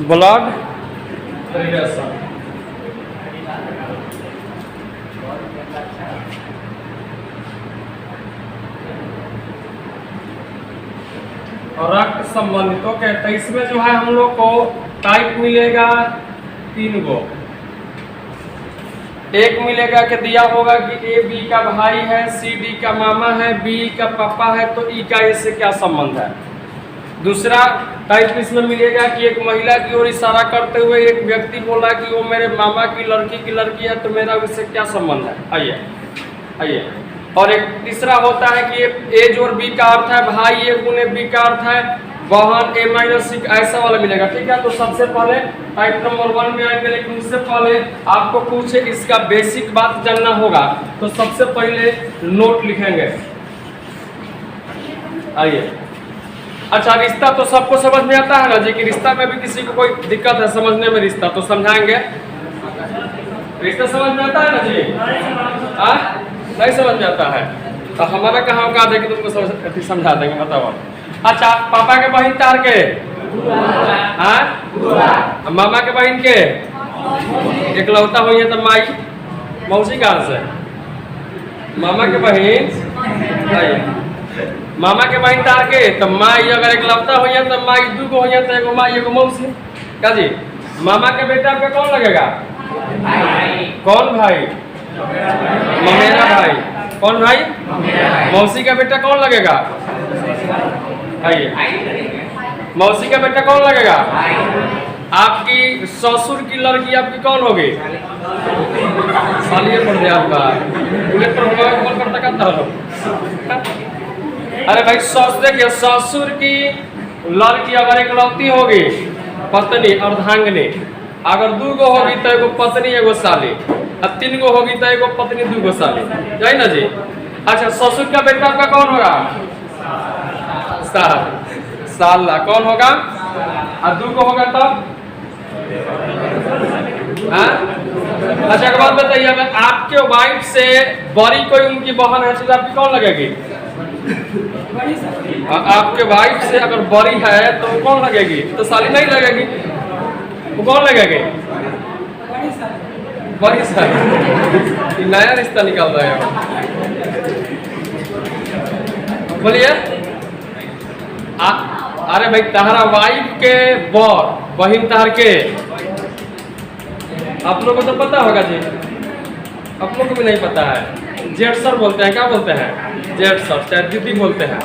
Blood relation. और रक्त संबंधित। ओके, तो इसमें जो है हम लोग को टाइप मिलेगा 3 गो। एक मिलेगा कि दिया होगा कि ए बी का भाई है, सी डी का मामा है, बी का पापा है, तो ई का इससे क्या संबंध है। दूसरा टाइप इसमें मिलेगा कि एक महिला की ओर इशारा करते हुए एक व्यक्ति बोला कि वो मेरे मामा की लड़की है, तो मेरा उससे क्या संबंध है। आइए। और एक तीसरा होता है कि ए जोड़ बी का अर्थ है भाई, ए गुने बी का अर्थ है बहन, ए माइनस सी ऐसा वाला मिलेगा। ठीक है, तो सबसे पहले टाइप नंबर 1 में आएंगे, लेकिन उससे पहले आपको कुछ इसका बेसिक बात जानना होगा। तो सबसे पहले नोट लिखेंगे। आइए, अच्छा, रिश्ता तो सबको समझ में आता है ना जी, कि रिश्ता में भी किसी को कोई दिक्कत है समझने में रिश्ता, तो समझाएंगे। रिश्ता समझ में आता है ना जी? नहीं समझ में आता है तो हमारा कहाँ औकात है कि तुमको समझा देंगे, बताओ। अच्छा, पापा के बहन तार के, मामा के बहन के इकलौता हुई है तो माई मौसी कहाँ से? मामा के बहन, मामा के बहन तार के, तो माई अगर इकलौता हुई है तो माई 2 गो हुई है, तो एगो माई एगो मौसी। क्या जी? मामा के बेटा पे कौन लगेगा? कौन भाई? ममेरा भाई। कौन भाई? मौसी का बेटा कौन लगेगा? आइए, मौसी का बेटा कौन लगेगा? आपकी ससुर की लड़की आपकी कौन होगी? सालिए पड़ गया आपका बुलेट पर कॉल करता करता हो। अरे भाई, देखिए, ससुर की लड़की अगर इकलौती होगी पत्नी अर्धांगिनी, अगर 2 गो होगी तो एगो पत्नी एगो साली, और 3 गो होगी तो एगो पत्नी 2 गो साली, है ना जी? अच्छा, ससुर का बेटा आपका कौन होगा? साला। कौन होगा? और 2 गो होगा तब? अच्छा, एक बात बताइए, अगर आपके वाइफ से बड़ी कोई उनकी बहन है तो आपकी कौन लगेगी? आपके वाइफ से अगर बड़ी है तो कौन लगेगी? तो साली नहीं लगेगी, वो कौन लगेगी? बड़ी साली। नया रिश्ता निकल रहा है। बोलिए। अरे भाई, तहरा वाइफ के बहन तहर के, आप लोगों को तो पता होगा जी, आप लोगों को भी नहीं पता है। जेठ सर बोलते हैं, क्या बोलते हैं? जेठ सर, चाहे दीदी बोलते हैं,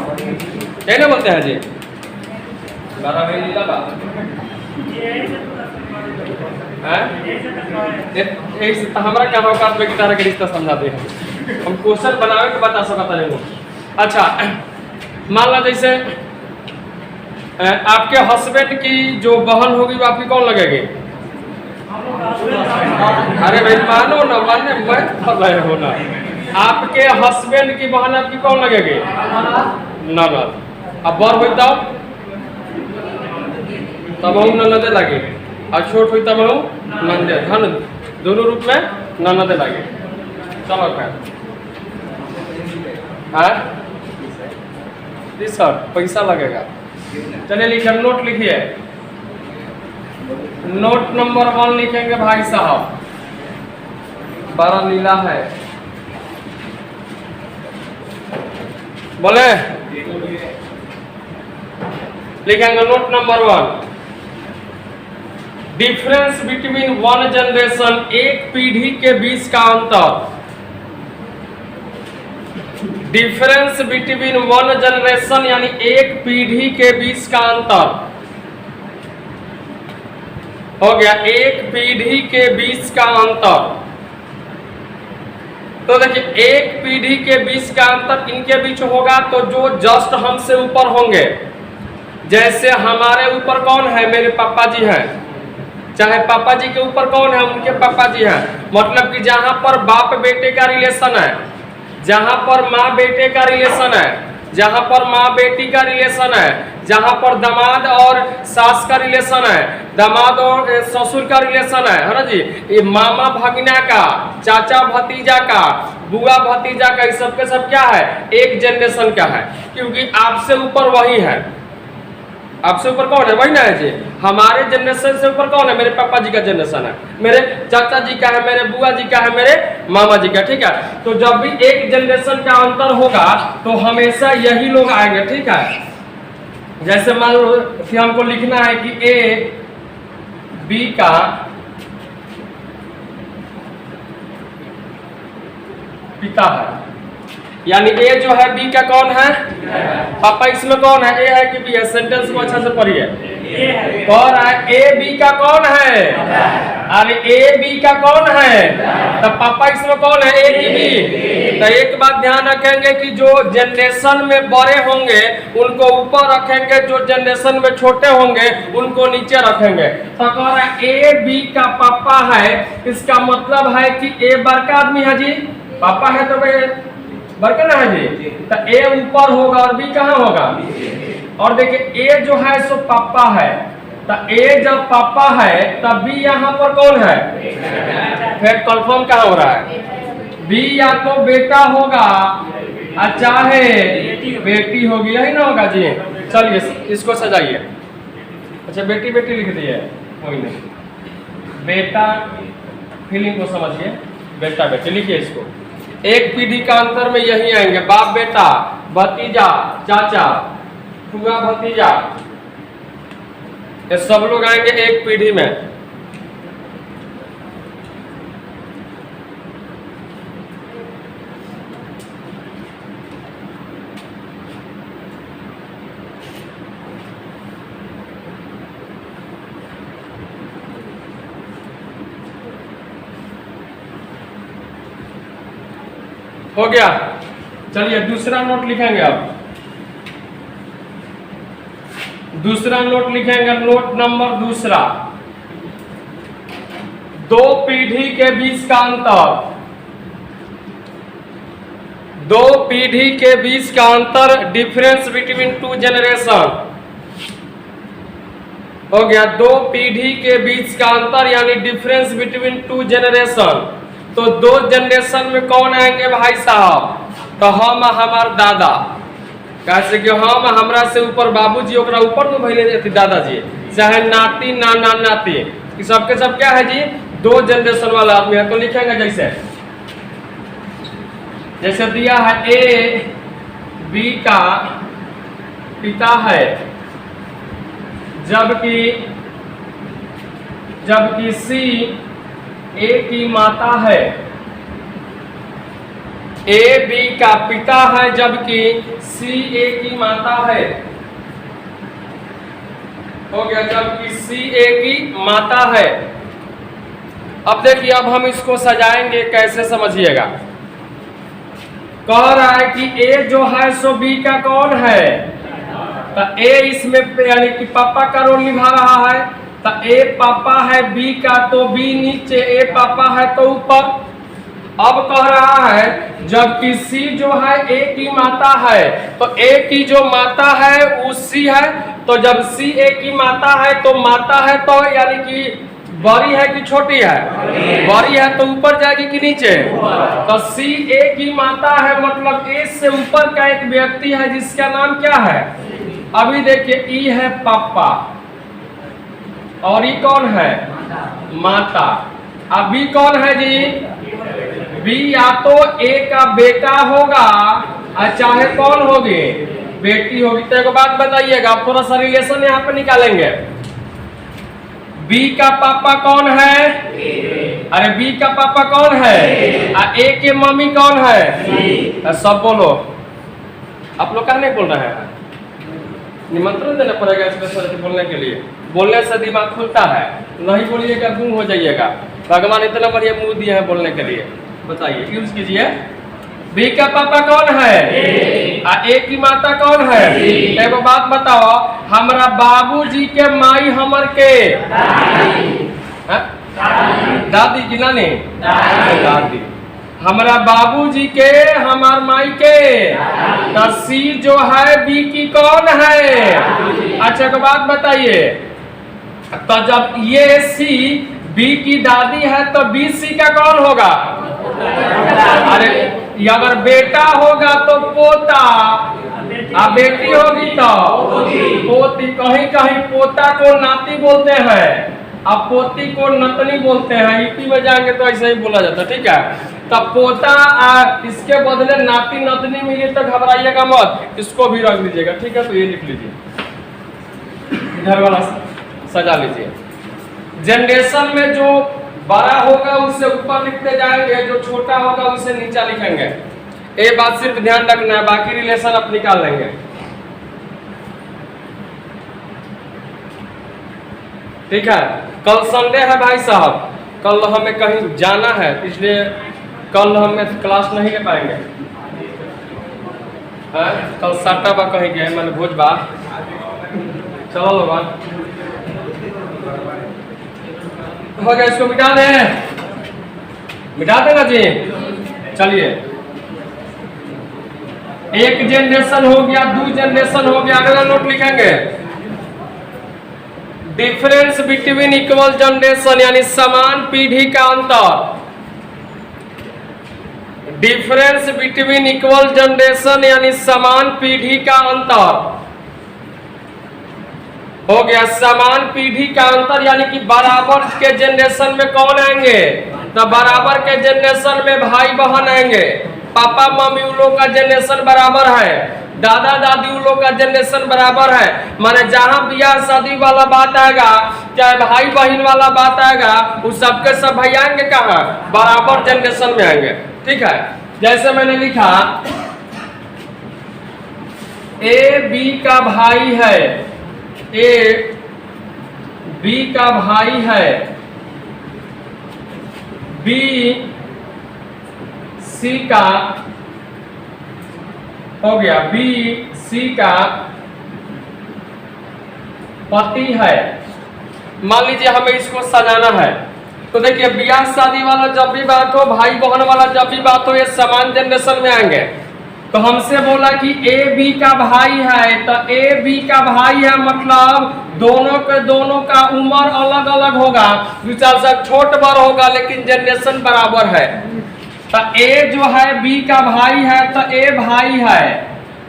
क्या ना बोलते हैं जी? 12 भाई लीला बात हमारा क्या औकात में तरह के रिश्ता समझा दे, हम क्वेश्चन बनावे के बता सकता है। अच्छा, मान लो जैसे आपके हस्बैंड की जो बहन होगी वो आपकी कौन लगेगी? अरे भाई, मानो ना माने, मैं कर रहे हो ना। आपके हस्बैंड की बहन आपकी कौन लगेगी? ननद। अब बर हुई तब ननदे लगे, और छोट हुई तब नंदे, धन दोनों रूप में ननदे लगे। चलो जी सर, पैसा लगेगा। चलिए लिखिए, नोट लिखिए। नोट नंबर 1 लिखेंगे भाई साहब, 12 नीला है। बोले, लिखेंगे note number 1, difference between 1 generation, एक पीढ़ी के बीच का अंतर। डिफरेंस बिटवीन 1 जनरेशन यानी एक पीढ़ी के बीच का अंतर हो गया, एक पीढ़ी के बीच का अंतर। तो देखिए, एक पीढ़ी के बीच का अंतर इनके बीच होगा तो जो जस्ट हमसे ऊपर होंगे, जैसे हमारे ऊपर कौन है? मेरे पापा जी हैं, चाहे पापा जी के ऊपर कौन है? उनके पापा जी हैं। मतलब कि जहां पर बाप बेटे का रिलेशन है, जहां पर माँ बेटे का रिलेशन है, जहां पर माँ बेटी का रिलेशन है, जहां पर दामाद और सास का रिलेशन है, दामाद और ससुर का रिलेशन है ना जी, ये मामा भगना का, चाचा भतीजा का, बुआ भतीजा का, इस सब के सब क्या है? एक जनरेशन का है, क्योंकि आपसे ऊपर वही है। आपसे ऊपर कौन है? वही ना है जी। हमारे जनरेशन से ऊपर कौन है? मेरे पापा जी का जनरेशन है, मेरे चाचा जी का है, मेरे बुआ जी का है, मेरे मामा जी का। ठीक है, तो जब भी एक जनरेशन का अंतर होगा तो हमेशा यही लोग आएंगे। ठीक है, जैसे मान लो कि हमको लिखना है कि ए बी का पिता है, यानी ए जो है बी का कौन है? पापा। इसमें कौन है? ए है कि बी है? सेंटेंस को अच्छा से पढ़िए। कह रहा है ए बी का कौन है? अरे ए बी का कौन है? तो पापा इसमें कौन है? ए की बी। तो एक बात ध्यान रखेंगे कि जो जनरेशन में बड़े होंगे उनको ऊपर रखेंगे, जो जनरेशन में छोटे होंगे उनको नीचे रखेंगे। तो कह रहा है ए बी का पापा है, इसका मतलब है कि ए बड़का आदमी है जी, पापा है तो भाई बड़का ना है जी। तो ए ऊपर होगा और बी कहाँ होगा? और देखिए ए जो है सो पापा है, तो ए जब पापा है तब बी यहाँ पर कौन है? फिर कंफर्म कहाँ हो रहा है? बी या तो बेटा होगा और चाहे बेटी होगी, यही ना होगा जी। चलिए इसको सजाइए। अच्छा बेटी बेटी लिख दिए, कोई नहीं, बेटा फीलिंग को समझिए, बेटा बेटी लिखिए इसको। एक पीढ़ी का अंतर में यही आएंगे, बाप बेटा, भतीजा, चाचा, फूआ भतीजा, ये सब लोग आएंगे एक पीढ़ी में। हो गया। चलिए दूसरा नोट लिखेंगे। अब दूसरा नोट लिखेंगे, नोट नंबर दूसरा, दो पीढ़ी के बीच का अंतर। दो पीढ़ी के बीच का अंतर, डिफरेंस बिटवीन टू जनरेशन। हो गया, दो पीढ़ी के बीच का अंतर यानी डिफरेंस बिटवीन टू जनरेशन। तो दो जनरेशन में कौन आएंगे भाई साहब? तो हम हमार दादा, कैसे कि हम हमरा से ऊपर बाबूजी, ओकरा ऊपर में भइले जाती दादाजी, चाहे नाती नाना नाती, सबके सब क्या है जी? दो जनरेशन वाला आदमी है। तो लिखेंगे जैसे जैसे दिया है ए बी का पिता है, जबकि सी ए की माता है। ए बी का पिता है जबकि सी ए की माता है। हो गया, जबकि सी ए की माता है। अब देखिए, अब हम इसको सजाएंगे कैसे, समझिएगा। कह रहा है कि ए जो है सो बी का कौन है? तो ए इसमें यानी कि पापा का रोल निभा रहा है। तो ए पापा है बी का, तो बी नीचे, ए पापा है तो ऊपर। अब कह रहा है जबकि सी जो है ए की माता है, तो ए की जो माता है वो सी है। तो जब सी ए की माता है तो माता है तो यानी कि बड़ी है कि छोटी है? बड़ी है, तो ऊपर जाएगी कि नीचे? तो सी ए की माता है, मतलब ए से ऊपर का एक व्यक्ति है जिसका नाम क्या है? अभी देखिए, ई है पापा और ई कौन है? माता। अब बी कौन है जी? बी या तो ए का बेटा होगा और चाहे कौन होगी? बेटी होगी। तो एक बात बताइएगा, आप थोड़ा सा रिलेशन यहाँ पे निकालेंगे। बी का पापा कौन है? अरे बी का पापा कौन है? और ए के मम्मी कौन है? सब बोलो। आप लोग क्या नहीं बोल रहे हैं? निमंत्रण देना पड़ेगा स्पेशल बोलने के लिए। बोलने से दिमाग खुलता है, नहीं बोलिएगा गुम हो जाइएगा। भगवान इतना बढ़िया मुंह दिया है बोलने के लिए। बताइए, यूज कीजिए। बी का पापा कौन है? ए की माता कौन है? एगो बात बताओ, हमारा बाबूजी के माई हमर के दादी की नानी? दादी। हमारा बाबूजी के हमार माई के। तो सी जो है बी की कौन है? अच्छा एक बात बताइए, तो जब ये सी बी की दादी है तो बी सी का कौन होगा? अरे अगर बेटा होगा तो पोता, अब बेटी होगी तो पोती। कहीं कहीं पोता को नाती बोलते हैं, अब पोती को नतनी बोलते हैं। यूपी में जाएंगे तो ऐसे ही बोला जाता है, ठीक है। तब पोता इसके बदले नाती नतनी मिली तो घबराइएगा मत, इसको भी रख दीजिएगा, ठीक है। तो ये लिख लीजिए, इधर वाला सजा लीजिए। जनरेशन में जो बड़ा होगा उससे ऊपर लिखते जाएंगे, जो छोटा होगा उससे नीचा लिखेंगे। ये बात सिर्फ ध्यान रखना है, बाकी रिलेशन आप निकाल लेंगे, ठीक है। कल संडे है भाई साहब, कल हमें कहीं जाना है, इसलिए कल हमें क्लास नहीं ले पाएंगे। कल साटा बा कहीं गए, मैंने भोज बा, चलो लोग हो गया, इसको मिटा दें, मिटा देना जी। चलिए, एक जनरेशन हो गया, 2 जनरेशन हो गया। अगला नोट लिखेंगे, डिफरेंस बिटवीन इक्वल जनरेशन, यानी समान पीढ़ी का अंतर। डिफरेंस बिटवीन इक्वल जनरेशन यानी समान पीढ़ी का अंतर हो गया। समान पीढ़ी का अंतर यानी कि बराबर के जनरेशन में कौन आएंगे? तो बराबर के जनरेशन में भाई बहन आएंगे। पापा मम्मी उन लोग का जनरेशन बराबर है, दादा दादी उन लोग का जनरेशन बराबर है। माने जहां ब्याह शादी वाला बात आएगा, चाहे भाई बहन वाला बात आएगा, उस सबके सब भाई आएंगे कहाँ? बराबर जनरेशन में आएंगे, ठीक है। जैसे मैंने लिखा ए बी का भाई है, ए बी का भाई है, बी सी का हो गया, बी सी का पति है। मान लीजिए हमें इसको सजाना है, तो देखिए ब्याह शादी वाला जब भी बात हो, भाई बहन वाला जब भी बात हो, ये समान जनरेशन में आएंगे। तो हमसे बोला कि ए बी का भाई है, तो ए बी का भाई है मतलब दोनों के दोनों का उम्र अलग अलग होगा, विचार से छोट बड़ होगा, लेकिन जनरेशन बराबर है। तो ए जो है बी का भाई है, तो ए भाई है।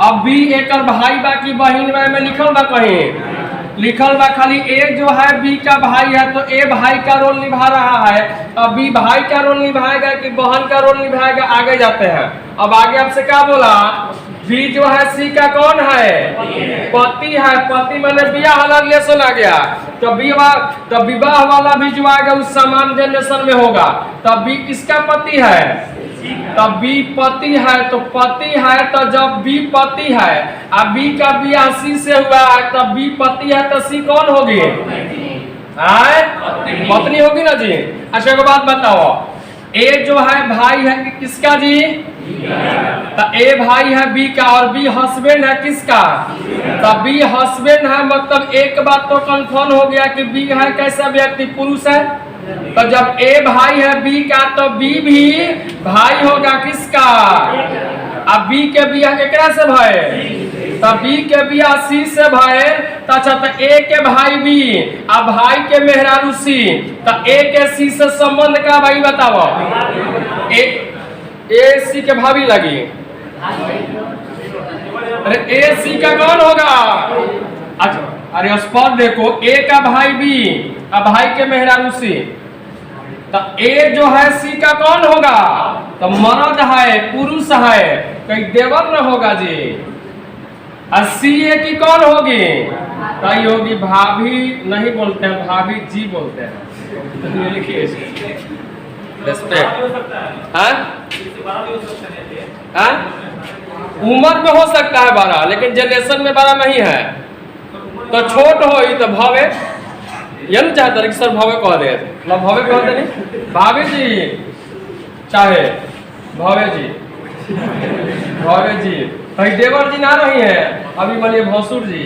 अब बी एक भाई बाकी बहन में लिखल बा, कहीं लिखल बा खाली ए जो है बी का भाई है, तो ए भाई का रोल निभा रहा है। अब बी भाई का रोल निभाएगा कि बहन का रोल निभाएगा, आगे जाते हैं। अब आगे आपसे क्या बोला? बी जो है सी का कौन है? पति है। पति मैंने ब्याह वाला रिलेशन आ गया, तो विवाह वाला भी जो आएगा उस समान जनरेशन में होगा। तब बी किसका पति है? तब बी पति है, तो पति है, तो जब बी पति है, अब बी का ब्याह सी से हुआ है, तब बी पति है, तो सी कौन होगी? पत्नी होगी ना जी। अच्छा एक बात बताओ, ए जो है भाई है किसका जी? तो ए भाई है बी का, और बी हस्बैंड है किसका? तो बी हस्बैंड है, मतलब एक बात तो कंफर्म हो गया कि बी है कैसा व्यक्ति? पुरुष है। तो जब ए भाई है बी का, तो बी भी भाई होगा किसका? अब बी के बिया केकरा से भाई? तो बी के बिया सी से भाई। तो अच्छा, तो ए के भाई बी, अब भाई के मेहरारू सी, तो ए के सी से संबंध का भाई बताओ? ए सी के भाभी लगी, अरे ए सी का कौन होगा? अच्छा, अरे स्पॉट देखो, ए का भाई बी, अब भाई के मेहरारू सी, तो ए जो है सी का कौन होगा? तो मर्द है, पुरुष है, कहीं देवर न होगा जी। और सी ए की कौन होगी? तो ये होगी भाभी, नहीं बोलते हैं भाभी जी बोलते हैं। उम्र में हो सकता है बड़ा, लेकिन जनरेशन में बड़ा नहीं है। तो छोट हो तो भवे, ये नहीं चाहता कि सर भवे कह दे, भवे कह दे नहीं, भाभी जी चाहे भवे जी, भवे जी, कहीं देवर जी ना रही है, अभी मानिए भसुर जी।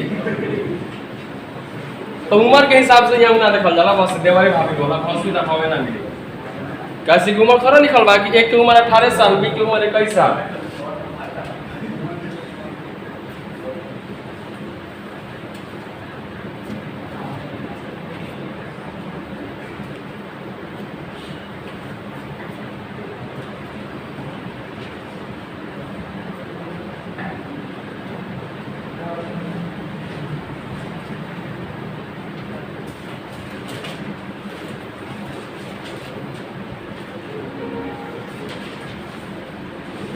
तो उम्र के हिसाब से यहाँ ना देखल जाला, बस देवरी भाभी बोला, भसुर ना भवे ना मिली। कैसी की उम्र थोड़ा निकल बा कि एक की उम्र 18 साल, बी की उम्र 21 साल।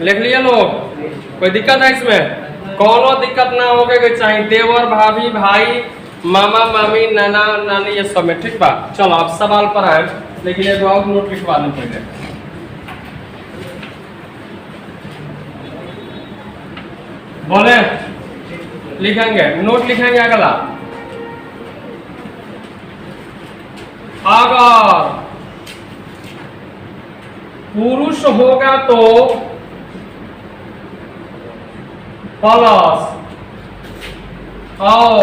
लिख लिया लोग? कोई दिक्कत है इसमें? कोनो दिक्कत ना होगे कि चाहे देवर भाभी भाई मामा मामी नाना नानी ये सब में, ठीक बा। चलो आप सवाल पर आए, लेकिन एक और नोट लिखवा दें पहले। बोले लिखेंगे, नोट लिखेंगे अगला। अगर पुरुष होगा तो प्लस और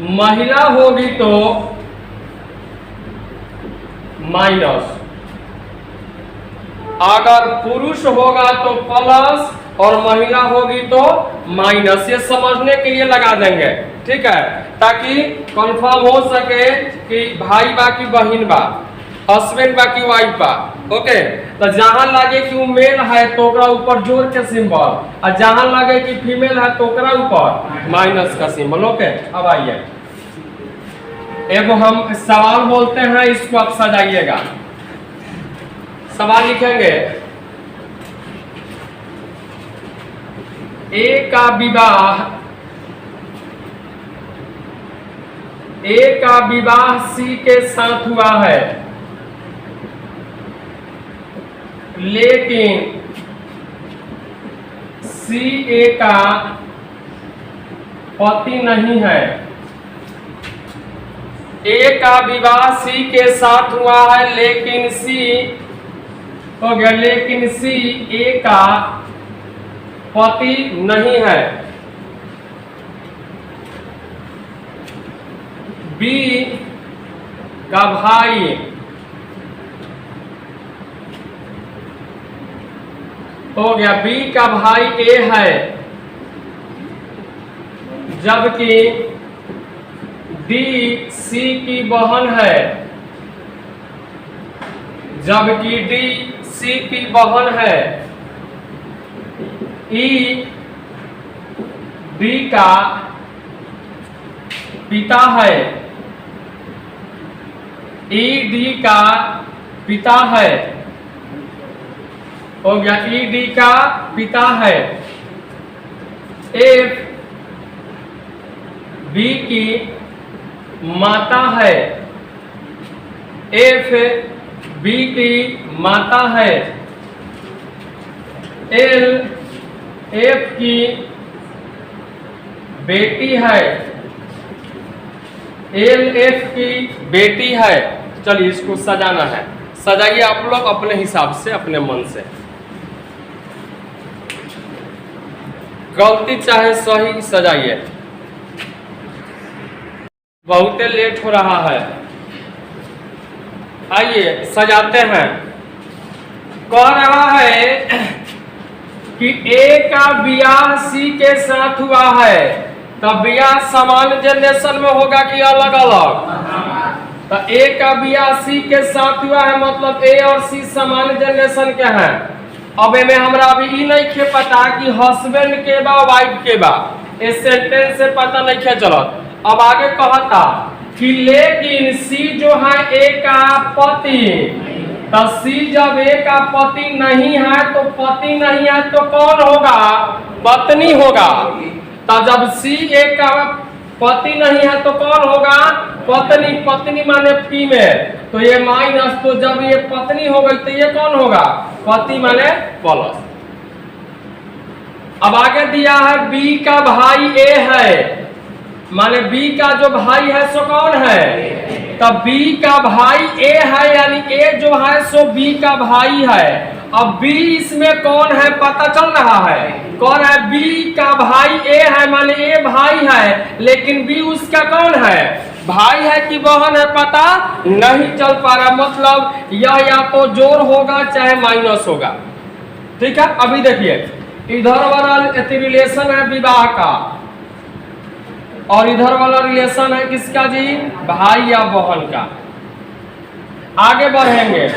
महिला होगी तो माइनस। अगर पुरुष होगा तो प्लस और महिला होगी तो माइनस। ये समझने के लिए लगा देंगे, ठीक है, ताकि कंफर्म हो सके कि भाई बा की बहन बा, हस्बैंड बा की वाइफ बा। ओके, तो जहां लगे कि वो मेल है तो ओकरा ऊपर जोड़ के सिंबल, और जहां लगे कि फीमेल है तो ओकरा ऊपर माइनस का सिंबल। ओके, अब आइए, एगो हम सवाल बोलते हैं, इसको आप सजाइएगा। सवाल लिखेंगे, ए का विवाह सी के साथ हुआ है, लेकिन सी ए का पति नहीं है। ए का विवाह सी के साथ हुआ है, लेकिन सी हो गया, लेकिन सी ए का पति नहीं है। बी का भाई हो गया, बी का भाई ए है, जबकि डी सी की बहन है, जबकि डी सी की बहन है। ई डी का पिता है, ई डी का पिता है, हो गया, ई डी का पिता है। एफ बी की माता है, एफ बी की माता है। एल एफ की बेटी है, एल एफ की बेटी है। चलिए इसको सजाना है, सजाइए आप लोग अपने हिसाब से, अपने मन से, गलती चाहे सही सजाइए। बहुत लेट हो रहा है, आइए सजाते हैं। कह रहा है कि ए का ब्याह सी के साथ हुआ है, तब ब्याह समान जनरेशन में होगा कि अलग अलग? तो ए का ब्याह सी के साथ हुआ है, मतलब ए और सी समान जनरेशन के हैं। अब में हमरा अभी ई नहीं खे पता कि हस्बैंड के बा वाइफ के बा, इस सेंटेंस से पता नहीं खे चलत। अब आगे कहता कि लेकिन सी जो है ए का पति, तो सी जब ए का पति नहीं है तो पति नहीं है तो कौन होगा? पत्नी होगा। तो जब सी ए का पति नहीं है तो कौन होगा? पत्नी। पत्नी माने फीमेल, तो ये माइनस, तो जब ये पत्नी हो गई तो ये कौन होगा? पति माने प्लस। अब आगे दिया है बी का भाई ए है, माने बी का जो भाई है सो कौन है? तब बी का भाई ए है, यानी ए जो है सो बी का भाई है। अब बी इसमें कौन है पता चल रहा है? कौन है? बी का भाई ए है, माने ए भाई है, लेकिन बी उसका कौन है? भाई है कि बहन है पता नहीं चल पा रहा। मतलब यह या तो जोड़ होगा चाहे माइनस होगा, ठीक है। अभी देखिए इधर वाला रिलेशन है विवाह का, और इधर वाला रिलेशन है किसका जी? भाई या बहन का। आगे बढ़ेंगे,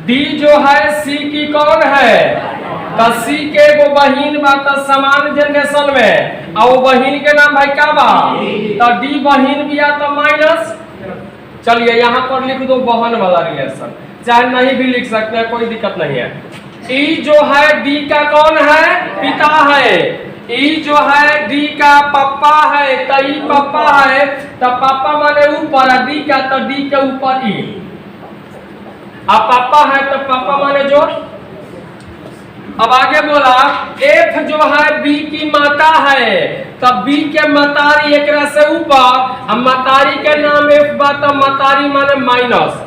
डी जो है सी की कौन है? तो सी के वो बहिन बा, तो समान जनरेशन में, और वो बहिन के नाम भाई का बा? तो डी बहिन भी आ तो माइनस। चलिए यहाँ पर लिख दो बहन वाला रिलेशन, चाहे नहीं भी लिख सकते हैं, कोई दिक्कत नहीं है। ई जो है डी का कौन है? पिता है। ई जो है डी का पापा है, तो ई पापा है, तो पापा माने ऊपर, डी का तो डी के ऊपर ई। अब पापा है तो पापा माने जो। अब आगे बोला एफ जो है बी की माता है, तब बी के मतारी एक से ऊपर, अब मतारी के नाम एफ बा तो मतारी माने माइनस।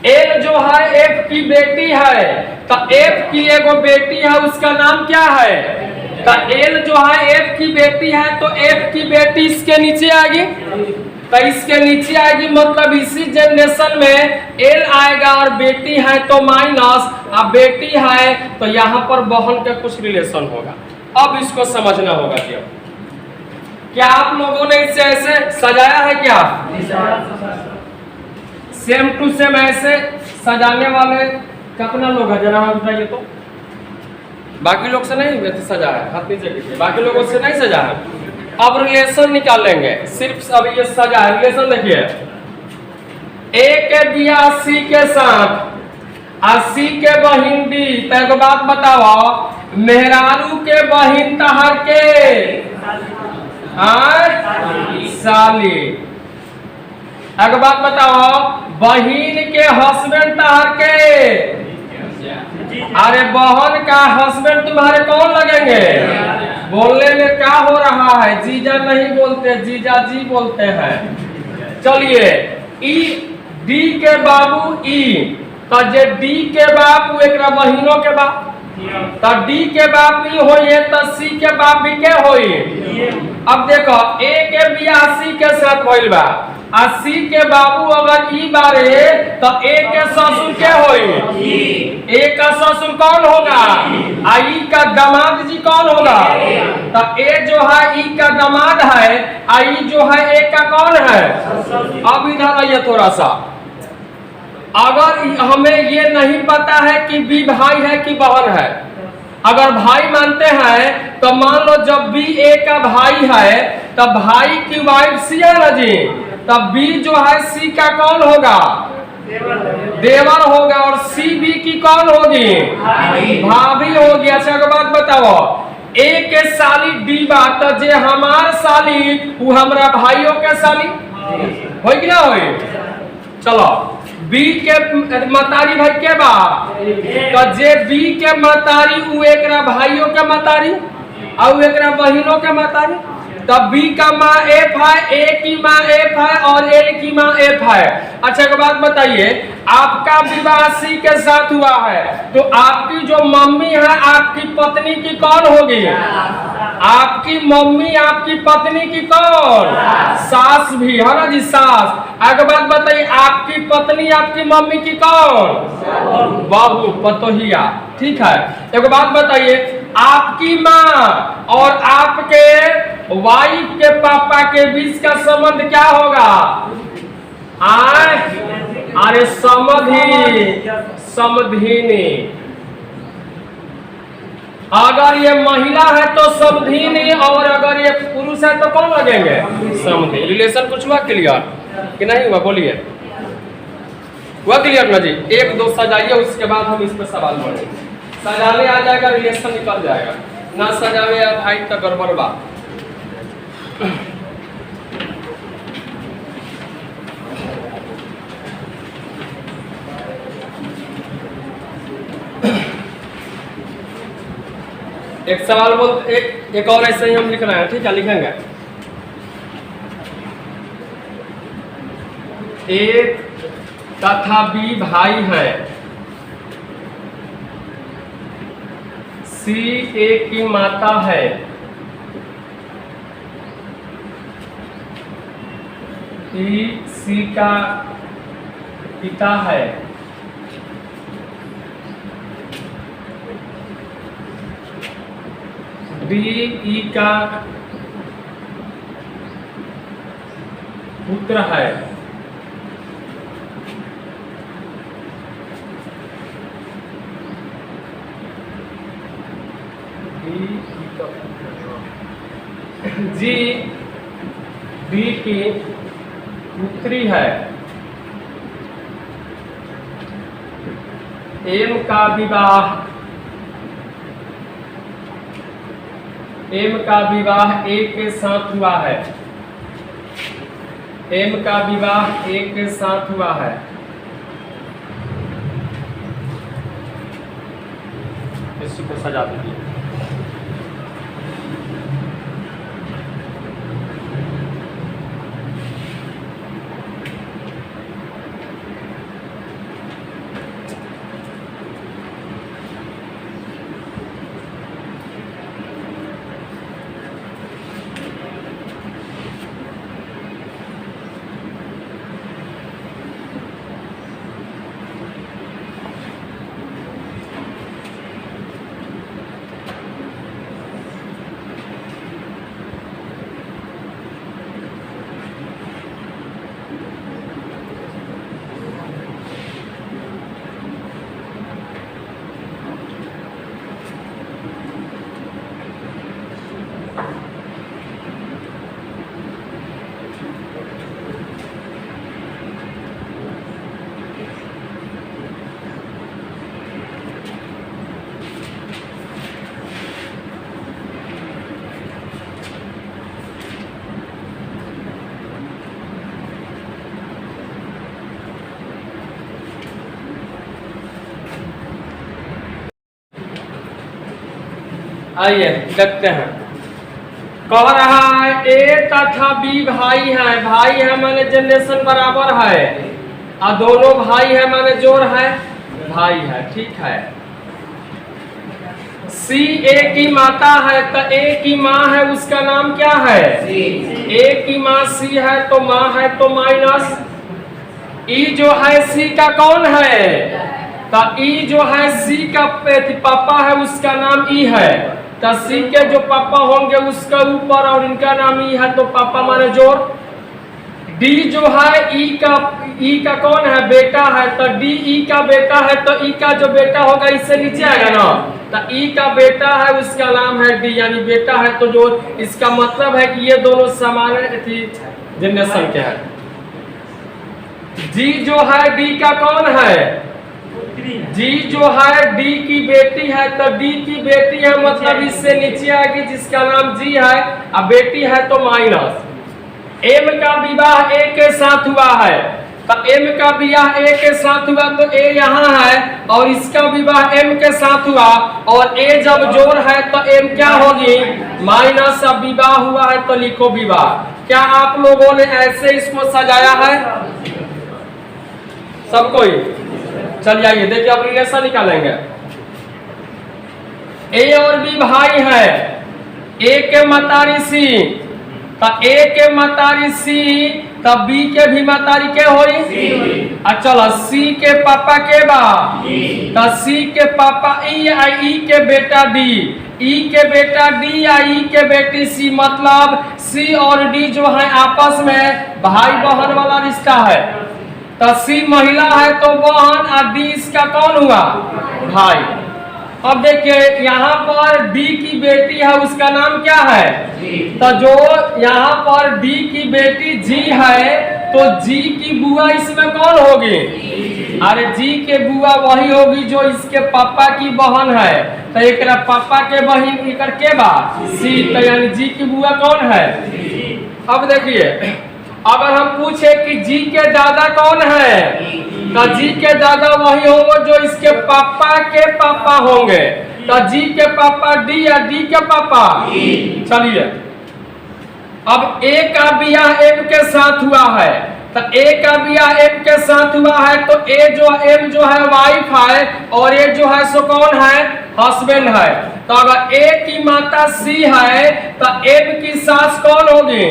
एल जो है एफ की बेटी है, तो एफ की एगो बेटी है, उसका नाम क्या है? तो एल जो है एफ की बेटी है, तो एफ की बेटी इसके नीचे आएगी, तो इसके नीचे आएगी, मतलब इसी जनरेशन में एल आएगा और बेटी है तो माइनस, अब बेटी है तो यहाँ पर बहन का कुछ रिलेशन होगा। अब इसको समझना होगा कि क्या आप लोगों ने इसे ऐसे सजाया है क्या? सेम टू सेम ऐसे सजाने वाले कितना लोग हैं जरा हमें बताइए तो। बाकी लोग से नहीं सजा है, हाथ नीचे कीजिए, बाकी लोगों से नहीं सजा है। अब रिलेशन निकालेंगे, सिर्फ अब ये सजा है। रिलेशन देखिए, ए के बिया सी के साथ, सी के बहिन डी, तो एक बात बताओ, मेहरारू के बहिन तहर के साली। एक बात बताओ, बहिन के हस्बैंड तहर के, अरे बहन का हस्बैंड तुम्हारे कौन लगेंगे? बोलने में क्या हो रहा है? जीजा नहीं बोलते, जीजा जी बोलते हैं। चलिए, ई डी के बाबू ई, तो जे डी के बाप एक बहिनों के बाप, तो डी के बाप ई होइए तो सी के बाप भी के होई। अब देखो ए के बियाह सी के साथ होइल बा, आ सी के बाबू अगर ई बारे तो ए के ससुर के होई? ए का ससुर कौन होगा? आ ई का दामाद जी कौन होगा? तो ए जो है ई का दामाद है, आ ई जो है ए का कौन है? अब इधर आइए थोड़ा सा, अगर हमें ये नहीं पता है कि बी भाई है कि बहन है, अगर भाई मानते हैं तो मान लो जब बी ए का भाई है तब भाई की वाइफ सी है ना जी, तब बी जो है सी का कौन होगा? देवर होगा, और सी बी की कौन होगी? भाभी होगी। अच्छा एक बात बताओ, ए के साली डी बात, तो जे हमार साली वो हमारा भाइयों के साली होई कि ना होई? चलो, बी के मतारी भाई के बा, तो जे बी के मतारी उ एकरा भाइयों के मतारी और एकरा बहिनों के मतारी, तब बी का माँ एफ है, ए की माँ एफ है और एल की माँ एफ है। अच्छा एक बात बताइए, आपका विवाह सी के साथ हुआ है, तो आपकी जो मम्मी है आपकी पत्नी की कौन होगी? आपकी मम्मी आपकी पत्नी की कौन? सास भी है ना जी, सास। एक बात बताइए, आपकी पत्नी आपकी मम्मी की कौन? बहू, पतोहिया। ठीक है, एक बात बताइए, आपकी माँ और आपके वाइफ के पापा के बीच का संबंध क्या होगा? अरे समधिनी। अगर ये महिला है तो समधिनी, और अगर ये पुरुष है तो कौन लगेंगे? समधि। रिलेशन कुछ हुआ क्लियर कि नहीं हुआ? बोलिए, हुआ क्लियर ना जी? एक दो सजाइए, उसके बाद हम इस पर सवाल बढ़ेंगे। सजाने आ जाएगा, रिलेशन निकल जाएगा, ना सजावे या भाई तो गड़बड़ बा। एक सवाल बोल, एक और ऐसे ही हम लिख रहे हैं, ठीक है? लिखेंगे, ए तथा बी भाई है, सी ए की माता है, ई सी का पिता है, डी ई का पुत्र है, जी डी की पुत्री है, एम का विवाह, एम का विवाह ए के साथ हुआ है, एम का विवाह ए के साथ हुआ है। इसको सजा दीजिए। आइए देखते हैं। कह रहा है ए तथा बी भाई है, भाई है माने जनरेशन बराबर है, और दोनों भाई है माने जोड़ है भाई है, ठीक है। सी ए की माता है, तो ए की माँ है, उसका नाम क्या है? ए की माँ सी है तो माँ है तो माइनस ई जो है सी का कौन है? तो ई जो है सी का पापा है, उसका नाम ई है। तो सी के जो पापा होंगे उसका ऊपर और इनका नाम ई है तो पापा माने जोड़। डी जो है ई का कौन है? बेटा है, तो डी ई का बेटा है, तो ई का जो बेटा होगा इससे नीचे आएगा ना, तो ई का बेटा है उसका नाम है डी, यानी बेटा है तो जोड़। इसका मतलब है कि ये दोनों समान जनरेशन के हैं। जी जो है डी का कौन है? जी जो है डी की बेटी है, तो डी की बेटी है मतलब इससे नीचे आएगी जिसका नाम जी है, और बेटी है तो माइनस। एम का विवाह ए के साथ हुआ है, तो एम का विवाह ए के साथ हुआ तो ए यहाँ है, और इसका विवाह एम के साथ हुआ, और ए जब जोड़ है तो एम क्या होगी? माइनस। अब विवाह हुआ है तो लिखो विवाह। क्या आप लोगों ने ऐसे इसको सजाया है? सब कोई चलिए आइए देखिए, अब रिलेशन निकालेंगे। ए और बी भाई है, ए के मतारी सी, तो ए के मतारी सी, तब बी के भी मतारी के होई। चलो सी के पापा के बा, तो सी के पापा ई, आई के बेटा डी, ई के बेटा डी या ई के बेटी सी, मतलब सी और डी जो है आपस में भाई बहन वाला रिश्ता है। तो सी महिला है तो बहन, और डी इसका कौन हुआ? भाई। अब देखिए यहाँ पर डी की बेटी है, उसका नाम क्या है? तो जो यहाँ पर डी की बेटी जी है, तो जी की बुआ इसमें कौन होगी? अरे जी के बुआ वही होगी जो इसके पापा की बहन है, तो एक पापा के बहन एक के बा सी, तो यानी जी की बुआ कौन है? अब देखिए अगर हम पूछे कि जी के दादा कौन है, तो जी के दादा वही होंगे जो इसके पापा के पापा होंगे, तो जी के पापा डी या डी के पापा। चलिए अब ए का ब्याह एम के साथ हुआ है, तो ए का ब्याह एम के साथ हुआ है, तो एम जो है वाइफ है, और ए जो है सो कौन है? हस्बैंड है। तो अगर ए की माता सी है तो एम की सास कौन होगी?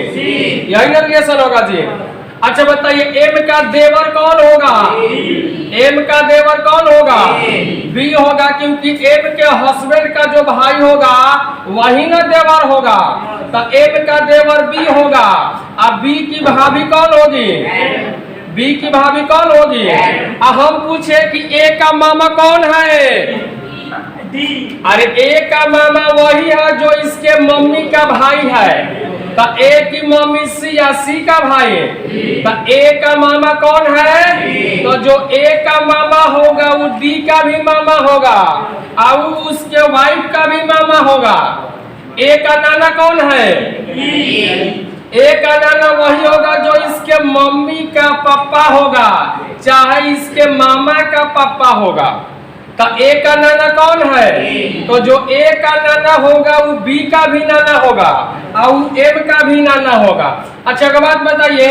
यही ना रिलेशन होगा जी। अच्छा बताइए एम का देवर कौन होगा? एम का देवर कौन होगा? बी होगा, क्योंकि एम के हस्बैंड का जो भाई होगा वही ना देवर होगा, तो एम का देवर बी होगा। अब बी की भाभी कौन होगी? बी की भाभी कौन होगी? अब हम पूछे कि ए का मामा कौन है? अरे ए का मामा वही है जो इसके मम्मी का भाई है, तो ए की मम्मी सी या सी का भाई, तो ए का मामा कौन है? तो जो ए का मामा होगा वो डी का भी मामा होगा और उसके वाइफ का भी मामा होगा। ए का नाना कौन है? ए का नाना वही होगा जो इसके मम्मी का पापा होगा, चाहे इसके मामा का पापा होगा। तो ए का नाना कौन है? तो जो ए का नाना होगा वो बी का भी नाना होगा और एम का भी नाना होगा। अच्छा एक बात बताइए,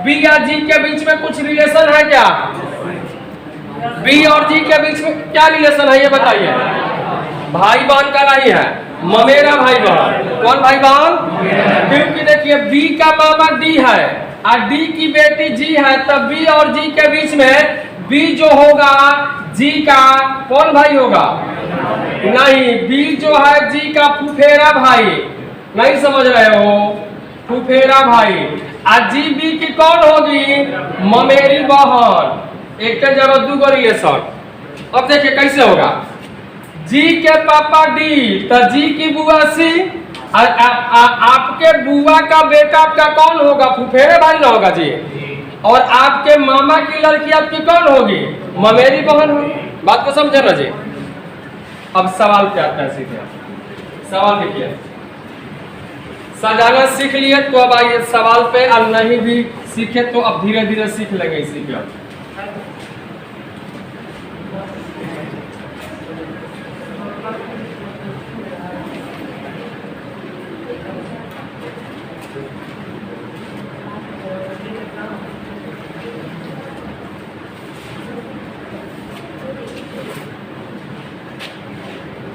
बी या जी के बीच में कुछ रिलेशन है क्या? बी और जी के बीच में क्या रिलेशन है ये बताइए। भाई बहन का नहीं है, ममेरा भाई बहन। कौन भाई बहन? क्योंकि देखिए बी का मामा डी है और डी की बेटी जी है, तब बी और जी के बीच में बी जो होगा जी का कौन भाई होगा? नहीं, बी जो है जी का फुफेरा भाई। नहीं समझ रहे हो? फुफेरा भाई। और जी बी की कौन होगी? ममेरी बहन। एक के जगह दो गो रिलेशन। अब देखिए कैसे होगा। जी के पापा डी तो जी की बुआ सी, आपके बुआ का बेटा आपका कौन होगा? फुफेरे भाई ना होगा जी। और आपके मामा की लड़की आपकी कौन होगी? ममेरी बहन होगी। बात को समझे ना जी। अब सवाल क्या आता है सीधे। सवाल देखिए, सजाना सीख लिए तो अब आइए सवाल पे, और नहीं भी सीखे तो अब धीरे धीरे सीख लेंगे इसी पे।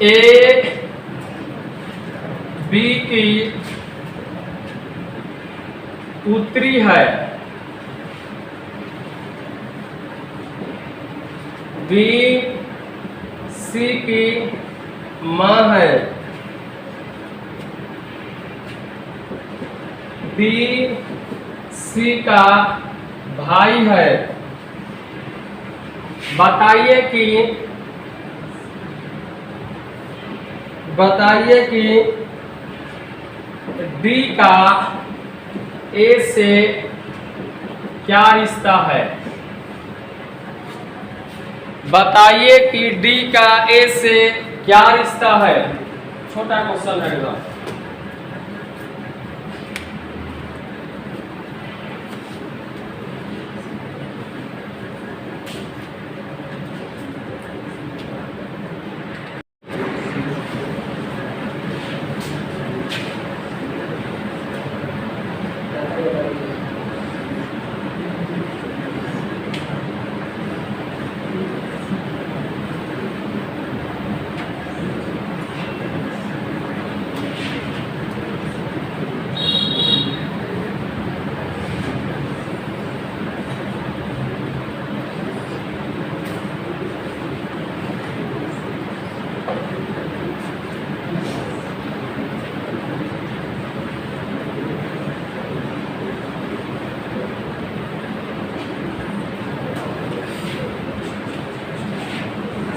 ए बी की पुत्री है, बी सी की माँ है, बी सी का भाई है। बताइए कि डी का ए से क्या रिश्ता है? बताइए कि डी का ए से क्या रिश्ता है? छोटा क्वेश्चन है एकदम।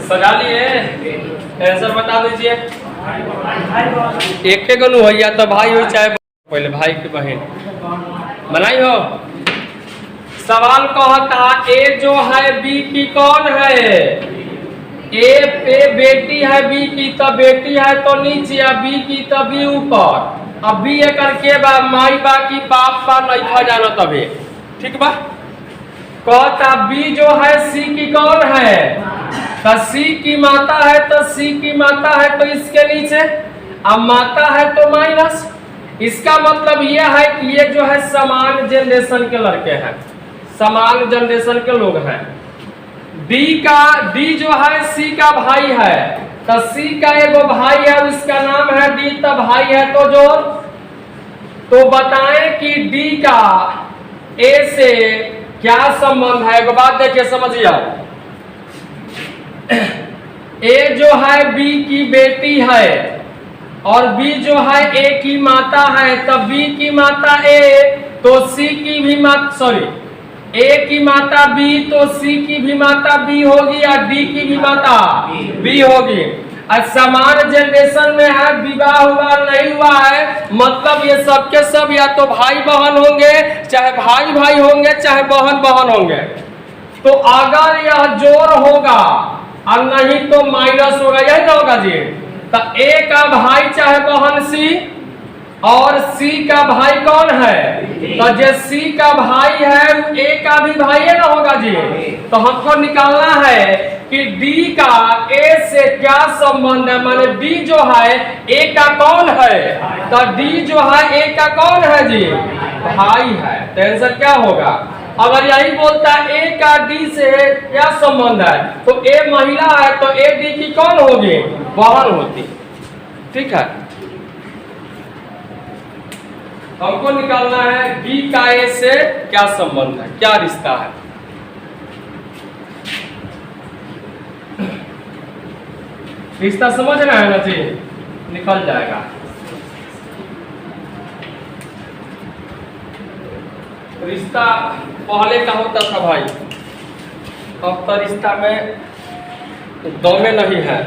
सजा लिए? आंसर बता दीजिए। एक गनु हो या तो भाई हो चाहे पहले भाई की बहन बनाई हो। सवाल कहता ए जो है बी की कौन है? ए पे बेटी है बी की, तो बेटी है तो नीचे, या बी की तो बी ऊपर। अब बी करके बा माई बा की बाप बा नहीं खा जाना तभी ठीक बा। कहता बी जो है सी की कौन है? तो सी की माता है, तो सी की माता है तो इसके नीचे, अब माता है तो माइनस। इसका मतलब यह है कि ये जो है समान जनरेशन के लड़के हैं, समान जनरेशन के लोग हैं। डी जो है सी का भाई है, तो सी का एगो भाई है उसका नाम है डी, तो भाई है तो जोड़। तो बताएं कि डी का ए से क्या संबंध है? एक बात देखिए समझिए। ए जो है बी की बेटी है और बी जो है ए की माता है, तब बी की माता ए तो सी की भी माता, सॉरी ए की माता बी तो सी की भी माता बी होगी, या डी की भी माता बी होगी। समान जनरेशन में है, विवाह हुआ नहीं हुआ है, मतलब ये सबके सब या तो भाई बहन होंगे, चाहे भाई भाई होंगे, चाहे बहन बहन होंगे। तो अगर यह जोड़ होगा और नहीं तो माइनस होगा, यही ना होगा जी। तो ए का भाई चाहे बहन सी, और सी का भाई कौन है, तो जो सी का भाई है ए का भी भाई है ना होगा जी। तो हमको निकालना है कि डी का ए से क्या संबंध है, माने डी जो है ए का कौन है, तो डी जो है ए का कौन है जी, भाई है। तो आंसर क्या होगा, अगर यही बोलता है ए का डी से क्या संबंध है, तो ए महिला है तो ए डी की कौन होगी, बहन होती। ठीक है, हमको निकालना है बी का ए से क्या संबंध है, क्या रिश्ता है। रिश्ता समझ रहे हैं ना जी, निकल जाएगा। रिश्ता पहले का होता था भाई, अब तो रिश्ता में दमे नहीं है।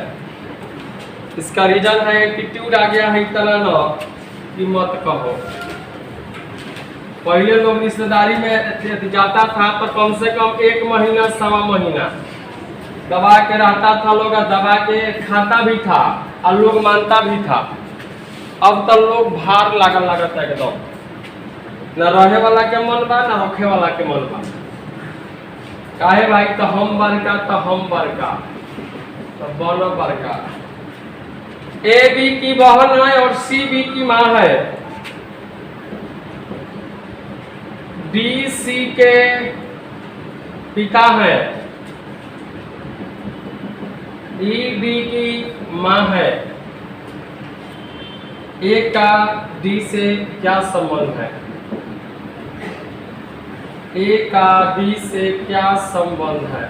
इसका रीजन है एटीट्यूड आ गया है इतना ना कि मत कहो। पहले लोग रिश्तेदारी में जाता था तो कम से कम 1 महीना सवा महीना दबा के रहता था लोग, दबा के खाता भी था और लोग मानता भी था। अब तो लोग भार लागत है एकदम, न रहे वाला के मन बा न होखे वाला के मन बा। काहे भाई, तो हम बड़का तो हम बड़का तो बनो बड़का। ए बी की बहन है और सी बी की माँ है, डी सी के पिता है, ई डी की माँ है। ए का डी से क्या संबंध है, ए का डी से क्या संबंध है।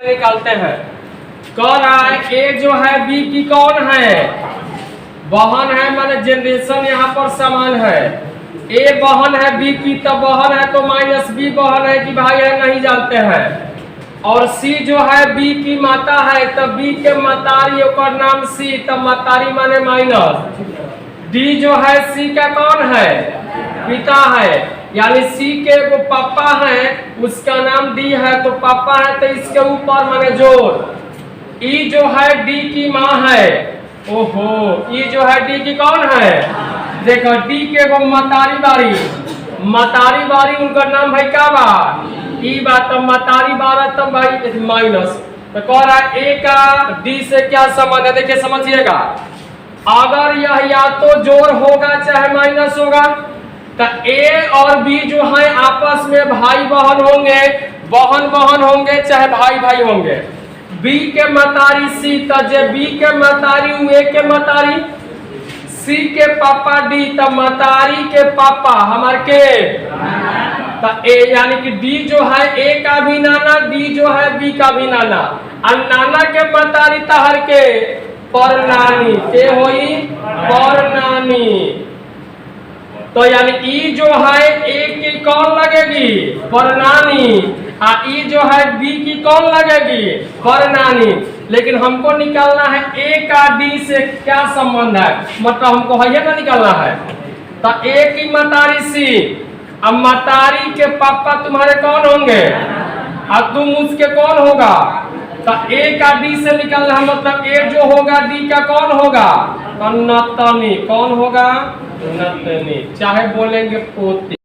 निकालते हैं। कह रहा है ए जो है बी की कौन है, बहन है, माने जनरेशन यहाँ पर समान है। ए बहन है बी की, तो बहन है तो माइनस बी बहन है कि भाई है नहीं जानते हैं। और सी जो है बी की माता है, तो बी के मतारी का नाम सी, तो मतारी माने माइनस। डी जो है सी का कौन है, पिता है, यानी सी के वो पापा है, उसका नाम डी है तो पापा है, तो इसके ऊपर माने जोड़। ई जो है डी की माँ है, ओहो, ई जो है डी की कौन है, देखो डी के वो मतारी बारी उनका नाम भाई क्या बा, ई बात। तो मतारी बार तब भाई माइनस। तो कह रहा है ए का डी से क्या संबंध है, देखिए समझिएगा। अगर यह या तो जोड़ होगा चाहे माइनस होगा, तो ए और बी जो है आपस में भाई बहन होंगे, बहन होंगे, चाहे भाई भाई होंगे। बी के मतारी सी, तो जे बी के मतारी ए के मतारी, सी के पापा डी, तो मतारी के पापा हमार के, तो ए यानी कि डी जो है ए का भी नाना, डी जो है बी का भी नाना, और नाना के मतारी तहर के पर नानी के होई पर नानी। तो यानी ई जो है ए की कौन लगेगी, परनानी, और ई जो है बी की कौन लगेगी, परनानी। लेकिन हमको निकालना है ए का डी से क्या संबंध है, मतलब हमको है ना निकालना है। तो ए की मतारी सी, अब मतारी के पापा तुम्हारे कौन होंगे, और तुम उसके कौन होगा। तो ए का डी से निकालना है, मतलब ए जो होगा डी का कौन होगा, तो नतनी। कौन होगा, नतनी, चाहे बोलेंगे पोती।